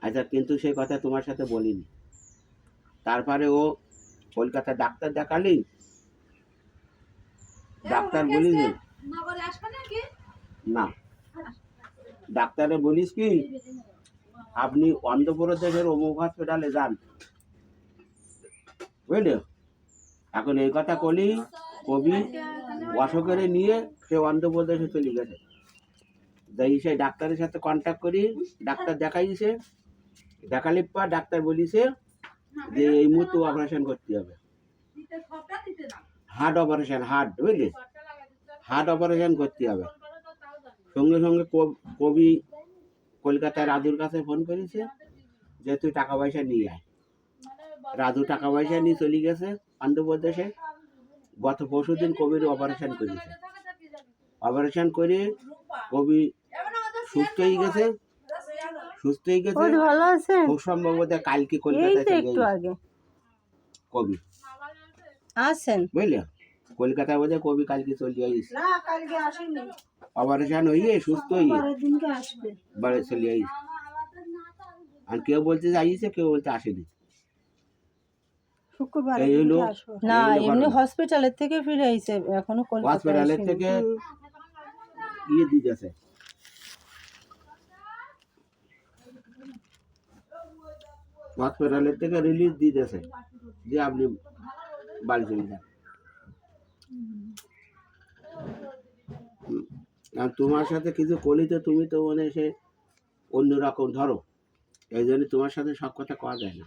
আচ্ছা, কিন্তু সেই কথা তোমার সাথে বলিনি। তারপরে ও কলকাতা ডাক্তার দেখালি, ডাক্তার বলিস না, ডাক্তারে বলিস কি আপনি অন্ধ্রপ্রদেশের অমুক হসপিটালে যান, বুঝলে? এখন এই কথা কলি কবি অশোকের নিয়ে সে অন্ধ্রপ্রদেশে চলে গেছে। যাই সেই ডাক্তারের সাথে কন্ট্যাক্ট করি, ডাক্তার দেখাইছে, দেখালে পর ডাক্তার বলিছে যে এই মুহূর্তে অপারেশন করতে হবে, হার্ট অপারেশন, হার্ট, বুঝলি, হার্ট অপারেশন করতে হবে। সঙ্গে সঙ্গে কবি কলকাতায় রাজুর কাছে ফোন করেছে যে তুই টাকা পয়সা নিয়ে আয়। রাজু টাকা পয়সা নিয়ে চলে গেছে অন্ধ্রপ্রদেশে। গত পরশু দিন কবির অপারেশন করেছে। অপারেশন করে কবি সুস্থ হয়ে গেছে, সুস্থ হয়ে গেছে, ভালো আছে। খুব সম্ভবত কালকে কলকাতায় একটু আগে কবি আসেন, বুঝলে, কলকাতায় বোধহয় কবি কালকে চলে আইস, অপারেশন হয়ে সুস্থ হয়ে বাড়ি চলে আইস। আর কেউ বলতে আইসে, কেউ বলতে আসেনি। এই হলো না, এমনি হসপিটালের থেকে ফিরে আইছে, এখনো হসপিটালের থেকে ইয়ে দিতেছে, হসপিটালের থেকে রিলিজ দিতেছে যে আপনি বাড়ি চলে যান। আর তোমার সাথে কিছু করি তো তুমি তো মানে সে অন্যরকম ধরো, এই জন্য তোমার সাথে সব কথা কওয়া যায় না।